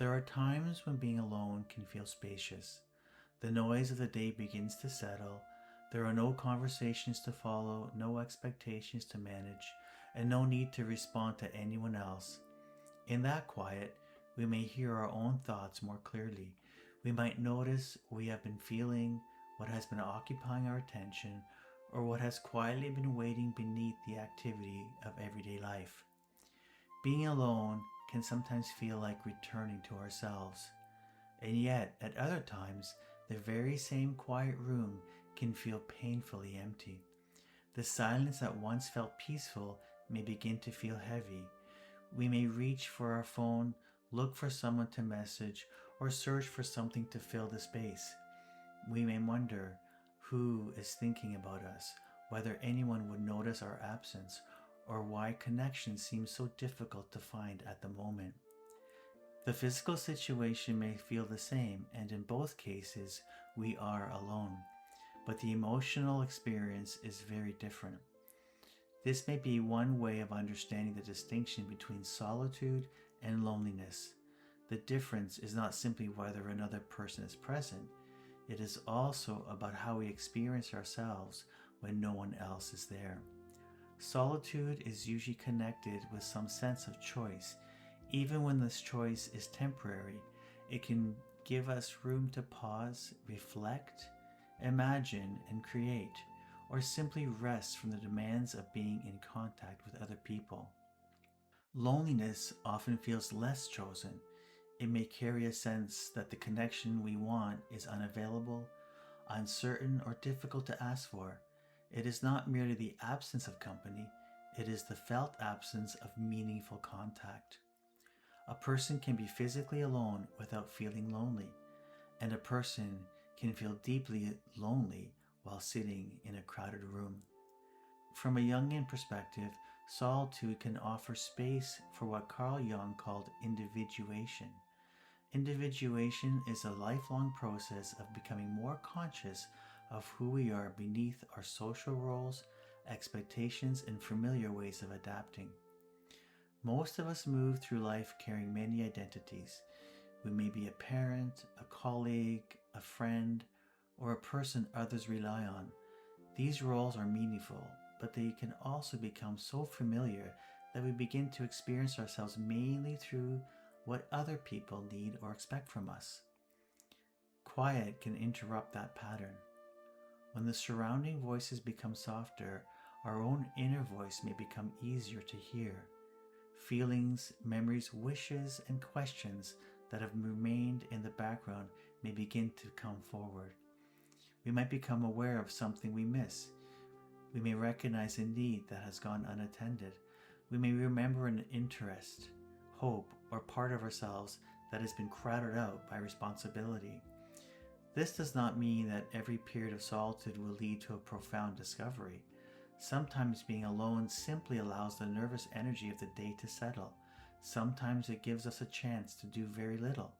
There are times when being alone can feel spacious. The noise of the day begins to settle. There are no conversations to follow, no expectations to manage, and no need to respond to anyone else. In that quiet, we may hear our own thoughts more clearly. We might notice what we have been feeling, what has been occupying our attention, or what has quietly been waiting beneath the activity of everyday life. Being alone can sometimes feel like returning to ourselves. And yet, at other times, the very same quiet room can feel painfully empty. The silence that once felt peaceful may begin to feel heavy. We may reach for our phone, look for someone to message, or search for something to fill the space. We may wonder who is thinking about us, whether anyone would notice our absence, or why connection seems so difficult to find at the moment. The physical situation may feel the same, and in both cases, we are alone. But the emotional experience is very different. This may be one way of understanding the distinction between solitude and loneliness. The difference is not simply whether another person is present. It is also about how we experience ourselves when no one else is there. Solitude is usually connected with some sense of choice. Even when this choice is temporary, it can give us room to pause, reflect, imagine, and create, or simply rest from the demands of being in contact with other people. Loneliness often feels less chosen. It may carry a sense that the connection we want is unavailable, uncertain, or difficult to ask for. It is not merely the absence of company, it is the felt absence of meaningful contact. A person can be physically alone without feeling lonely, and a person can feel deeply lonely while sitting in a crowded room. From a Jungian perspective, solitude can offer space for what Carl Jung called individuation. Individuation is a lifelong process of becoming more conscious of who we are beneath our social roles, expectations, and familiar ways of adapting. Most of us move through life carrying many identities. We may be a parent, a colleague, a friend, or a person others rely on. These roles are meaningful, but they can also become so familiar that we begin to experience ourselves mainly through what other people need or expect from us. Quiet can interrupt that pattern. When the surrounding voices become softer, our own inner voice may become easier to hear. Feelings, memories, wishes, and questions that have remained in the background may begin to come forward. We might become aware of something we miss. We may recognize a need that has gone unattended. We may remember an interest, hope, or part of ourselves that has been crowded out by responsibility. This does not mean that every period of solitude will lead to a profound discovery. Sometimes being alone simply allows the nervous energy of the day to settle. Sometimes it gives us a chance to do very little.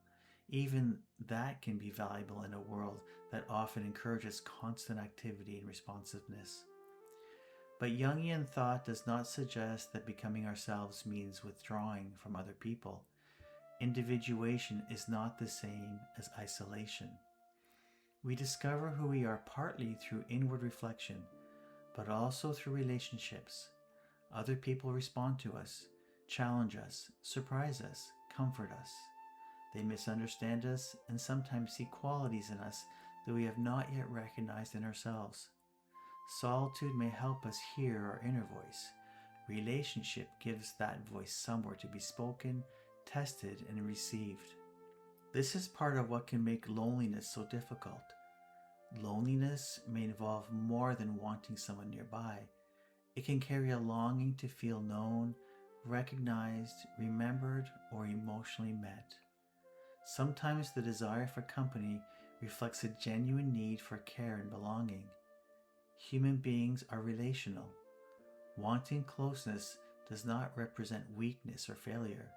Even that can be valuable in a world that often encourages constant activity and responsiveness. But Jungian thought does not suggest that becoming ourselves means withdrawing from other people. Individuation is not the same as isolation. We discover who we are partly through inward reflection, but also through relationships. Other people respond to us, challenge us, surprise us, comfort us. They misunderstand us and sometimes see qualities in us that we have not yet recognized in ourselves. Solitude may help us hear our inner voice. Relationship gives that voice somewhere to be spoken, tested, and received. This is part of what can make loneliness so difficult. Loneliness may involve more than wanting someone nearby. It can carry a longing to feel known, recognized, remembered, or emotionally met. Sometimes the desire for company reflects a genuine need for care and belonging. Human beings are relational. Wanting closeness does not represent weakness or failure.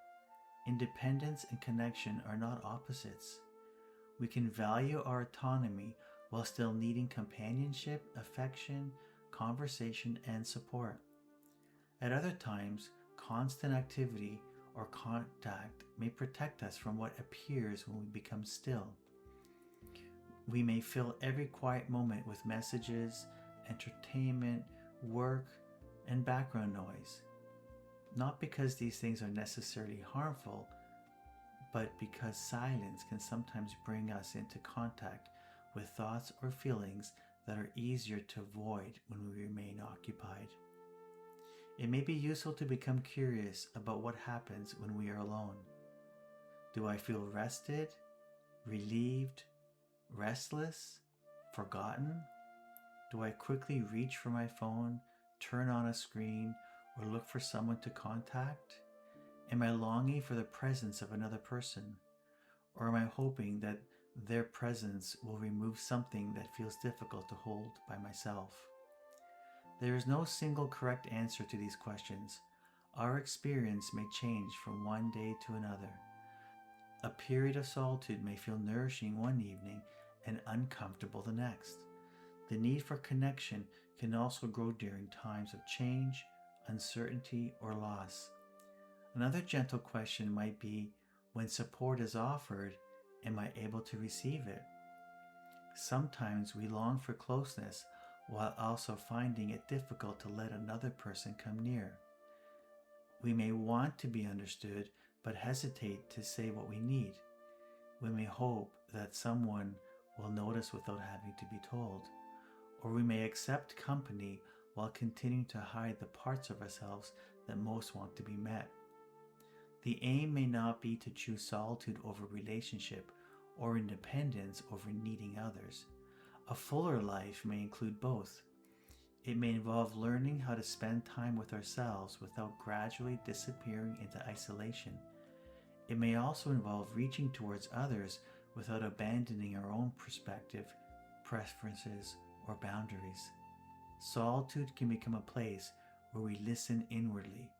Independence and connection are not opposites. We can value our autonomy while still needing companionship, affection, conversation, and support. At other times, constant activity or contact may protect us from what appears when we become still. We may fill every quiet moment with messages, entertainment, work, and background noise. Not because these things are necessarily harmful, but because silence can sometimes bring us into contact with thoughts or feelings that are easier to avoid when we remain occupied. It may be useful to become curious about what happens when we are alone. Do I feel rested, relieved, restless, forgotten? Do I quickly reach for my phone, turn on a screen, or look for someone to contact? Am I longing for the presence of another person? Or am I hoping that their presence will remove something that feels difficult to hold by myself? There is no single correct answer to these questions. Our experience may change from one day to another. A period of solitude may feel nourishing one evening and uncomfortable the next. The need for connection can also grow during times of change, uncertainty, or loss. Another gentle question might be, when support is offered, am I able to receive it? Sometimes we long for closeness while also finding it difficult to let another person come near. We may want to be understood but hesitate to say what we need. We may hope that someone will notice without having to be told, or we may accept company while continuing to hide the parts of ourselves that most want to be met. The aim may not be to choose solitude over relationship or independence over needing others. A fuller life may include both. It may involve learning how to spend time with ourselves without gradually disappearing into isolation. It may also involve reaching towards others without abandoning our own perspective, preferences, or boundaries. Solitude can become a place where we listen inwardly.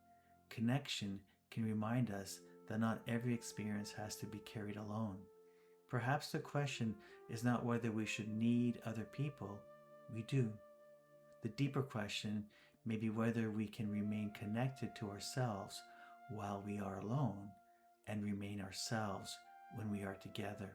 Connection can remind us that not every experience has to be carried alone. Perhaps the question is not whether we should need other people. We do. The deeper question may be whether we can remain connected to ourselves while we are alone and remain ourselves when we are together.